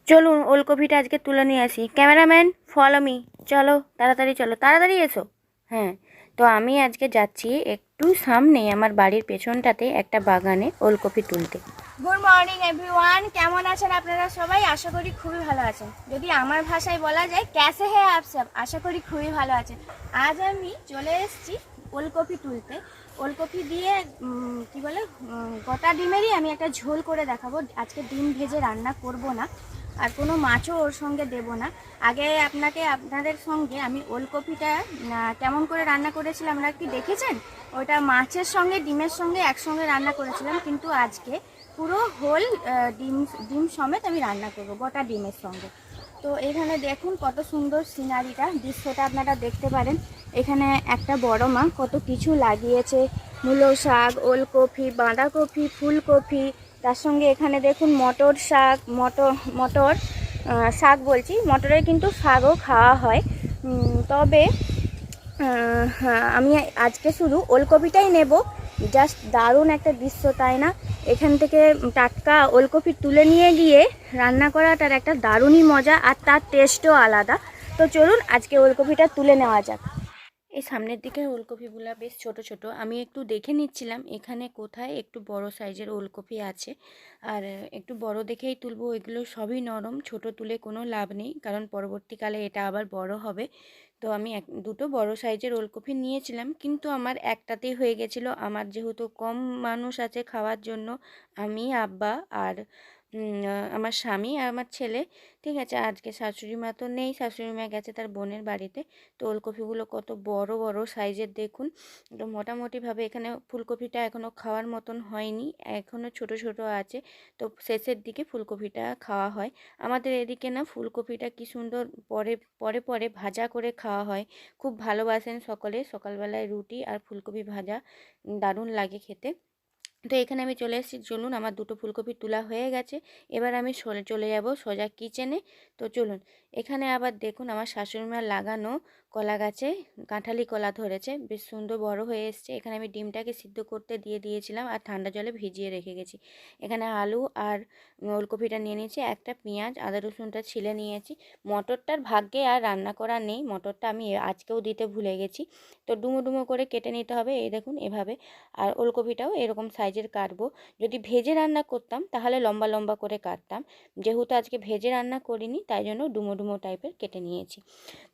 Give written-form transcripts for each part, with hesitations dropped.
চলুন ওলকপিটা আজকে তুলে নিয়ে আসি। ক্যামেরাম্যান ফলো মি, চলো তাড়াতাড়ি, চলো তাড়াতাড়ি এসো। হ্যাঁ, তো আমি আজকে যাচ্ছি একটু সামনে আমার বাড়ির পেছনটাতে একটা বাগানে ওলকপি তুলতে। গুড মর্নিং এভরিওয়ান, কেমন আছেন আপনারা সবাই? আশা করি খুবই ভালো আছেন। যদি আমার ভাষায় বলা যায় ক্যাসে হে আপ সব, আশা করি খুবই ভালো আছেন। আজ আমি চলে এসেছি ওলকপি তুলতে। ওলকপি দিয়ে কি বলে গোটা ডিমেরই আমি একটা ঝোল করে দেখাবো। আজকে ডিম ভেজে রান্না করব না, আর কোনো মাছও ওর সঙ্গে দেব না। আগে আপনাদের সঙ্গে আমি ওলকপিটা কেমন করে রান্না করেছিলাম আপনারা কি দেখেছেন? ওটা মাছের সঙ্গে ডিমের সঙ্গে একসঙ্গে রান্না করেছিলাম, কিন্তু আজকে পুরো হোল ডিম ডিম সমেত আমি রান্না করব গোটা ডিমের সঙ্গে। তো এখানে দেখুন কত সুন্দর সিনারিটা, দৃশ্যটা আপনারা দেখতে পারেন। এখানে একটা বড় মা কত কিছু লাগিয়েছে, মূলো শাক, ওলকপি, বাঁধাকপি, ফুলকপি, তার সঙ্গে এখানে দেখুন মটর শাক, মটর শাক বলছি, মটরের কিন্তু শাকও খাওয়া হয়। তবে হ্যাঁ, আমি আজকে শুধু ওলকপিটাই নেব। জাস্ট দারুণ একটা দৃশ্য, তাই না? এখান থেকে টাটকা ওলকপি তুলে নিয়ে গিয়ে রান্না করাটার একটা দারুণই মজা, আর তার টেস্টও আলাদা। তো চলুন আজকে ওলকপিটা তুলে নেওয়া যাক। এই সামনের দিকের ওলকপিগুলো বেশ ছোট ছোট, আমি একটু দেখে নিচ্ছিলাম এখানে কোথায় একটু বড় সাইজের ওলকপি আছে। আর একটু বড় দেখেই তুলবো, এগুলো সবই নরম, ছোট তুলে কোনো লাভ নেই, কারণ পরবর্তীকালে এটা আবার বড় হবে। তো আমি দুটো বড় সাইজের ওলকপি নিয়েছিলাম, কিন্তু আমার একটাতেই হয়ে গেছিলো। আমার যেহেতু কম মানুষ আছে খাওয়ার জন্য, আমি, আব্বা আর আমার স্বামী আর আমার ছেলে, ঠিক আছে। আজকে শাশুড়ি মা তো নেই, শাশুড়ি মা গেছে তার বোনের বাড়িতে। তো ওলকপিগুলো কত বড় বড় সাইজের দেখুন। তো মোটামুটিভাবে এখানে ফুলকপিটা এখনও খাওয়ার মতন হয়নি, এখনও ছোট ছোট আছে। তো শেষের দিকে ফুলকপিটা খাওয়া হয়। আমাদের এদিকে না ফুলকপিটা কি সুন্দর পরে পরে পরে ভাজা করে খাওয়া হয়, খুব ভালোবাসেন সকলে। সকালবেলায় রুটি আর ফুলকপি ভাজা দারুণ লাগে খেতে। তো এখানে আমি চলে এসেছি, চলুন আমার দুটো ফুলকপি তোলা হয়ে গেছে। এবার আমি চলে যাব সোজা কিচেনে। তো চলুন, এখানে আবার দেখুন আমার শাশুড়িমার লাগানো কলা গাছে কাঁঠালি কলা ধরেছে, বেশ সুন্দর বড় হয়ে এসছে। এখানে আমি ডিমটাকে সিদ্ধ করতে দিয়ে দিয়েছিলাম আর ঠান্ডা জলে ভিজিয়ে রেখে গেছি। এখানে আলু আর ওলকপিটা নিয়ে নিয়েছি, একটা পেঁয়াজ, আদা রসুনটা ছিলে নিয়েছি। মটরটার ভাগ্যে আর রান্না করা নেই, মটরটা আমি আজকেও দিতে ভুলে গেছি। তো ডুমো ডুমো করে কেটে নিতে হবে, এই দেখুন এভাবে। আর ওলকপিটাও এরকম সাইজের কাটবো। যদি ভেজে রান্না করতাম তাহলে লম্বা লম্বা করে কাটতাম, যেহেতু আজকে ভেজে রান্না করিনি তাই জন্য ডুমো ডুমো টাইপের কেটে নিয়েছি।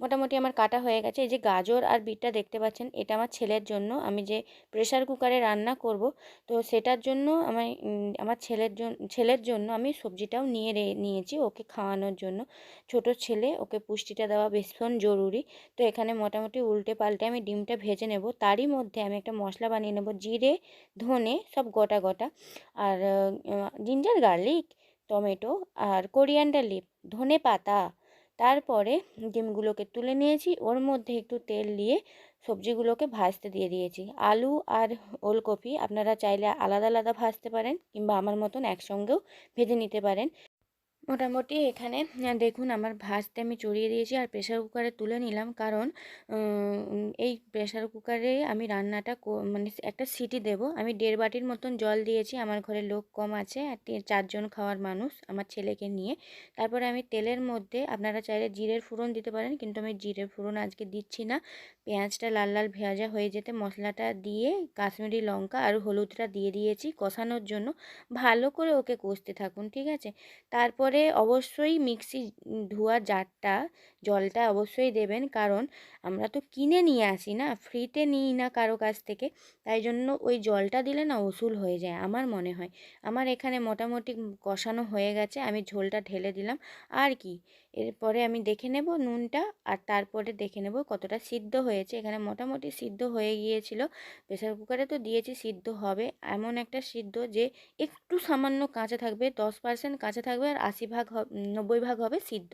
মোটামুটি আমার কাটা হয়ে গেছে। এই যে গাজর আর বিটটা দেখতে পাচ্ছেন, এটা আমার ছেলের জন্য, আমি যে প্রেসার কুকারে রান্না করব, তো সেটার জন্য আমার ছেলের জন্য আমি সবজিটাও নিয়েছি ওকে খাওয়ানোর জন্য। ছোট ছেলে, ওকে পুষ্টিটা দেওয়া ভীষণ জরুরি। তো এখানে মোটামুটি উল্টে পাল্টে আমি ডিমটা ভেজে নেব, তারই মধ্যে আমি একটা মশলা বানিয়ে নেব, জিরে ধনে সব গোটা গোটা, আর জিঞ্জার গার্লিক, টমেটো আর কোরিয়ান্ডার লিভ, ধনে পাতা। তারপরে ডিমগুলোকে তুলে নিয়েছি, ওর মধ্যে একটু তেল দিয়ে সবজিগুলোকে ভাজতে দিয়ে দিয়েছি। আলু আর ওলকপি আপনারা চাইলে আলাদা আলাদা ভাজতে পারেন, কিংবা আমার মতন একসঙ্গেও ভেজে নিতে পারেন। মোটামুটি এখানে দেখুন আমার ভাজতে আমি চড়িয়ে দিয়েছি আর প্রেসার কুকারে তুলে নিলাম, কারণ এই প্রেসার কুকারে আমি রান্নাটা মানে একটা সিটি দেব। আমি 1.5 বাটির মতন জল দিয়েছি, আমার ঘরে লোক কম আছে আর 4জন খাওয়ার মানুষ আমার ছেলেকে নিয়ে। তারপরে আমি তেলের মধ্যে আপনারা চাইলে জিরের ফোড়ন দিতে পারেন, কিন্তু আমি জিরের ফোড়ন আজকে দিচ্ছি না। পেঁয়াজটা লাল লাল ভাজা হয়ে যেতে মশলাটা দিয়ে কাশ্মীরি লঙ্কা আর হলুদটা দিয়ে দিয়েছি কষানোর জন্য। ভালো করে ওকে কষতে থাকুন, ঠিক আছে। তারপরে অবশ্যই মিক্সি ধোয়া জারটা, জলটা অবশ্যই দেবেন, কারণ আমরা তো কিনে নিয়ে আসি না, ফ্রিতে নিই না কারো কাছ থেকে। তাই জন্য ওই জলটা দিলে না উসুল হয়ে যায় আমার মনে হয়। আমার এখানে মোটামুটি কষানো হয়ে গেছে, আমি ঝোলটা ঢেলে দিলাম। আর কি, এরপরে আমি দেখে নেব নুনটা, আর তারপরে দেখে নেব কতটা সিদ্ধ হয়েছে। এখানে মোটামুটি সিদ্ধ হয়ে গিয়েছিল, প্রেসার কুকারে তো দিয়েছি, সিদ্ধ হবে। এমন একটা সিদ্ধ যে একটু সামান্য কাঁচা থাকবে, 10% কাঁচা থাকবে, আর 90 ভাগ হবে সিদ্ধ।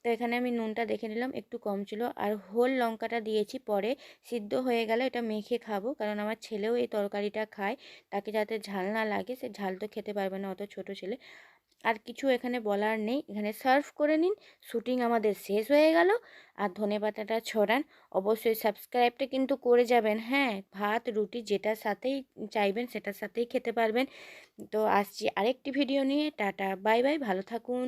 তো এখানে আমি নুনটা দেখে নিলাম, একটু কম ছিল। আর হোল লঙ্কাটা দিয়েছি পরে, সিদ্ধ হয়ে গেলে এটা মেখে খাবো, কারণ আমার ছেলেও এই তরকারিটা খায়, তাকে যাতে ঝাল না লাগে, সে ঝাল তো খেতে পারবে না অত ছোট ছেলে। আর কিছু এখানে বলার নেই, এখানে সার্ভ করে নিন। শুটিং আমাদের শেষ হয়ে গেল। আর ধনেপাতাটা ছড়ান, অবশ্যই সাবস্ক্রাইবটা কিন্তু করে যাবেন। হ্যাঁ, ভাত রুটি যেটার সাথেই চাইবেন সেটার সাথেই খেতে পারবেন। তো আসছি আরেকটি ভিডিও নিয়ে। টাটা বাই বাই, ভালো থাকুন।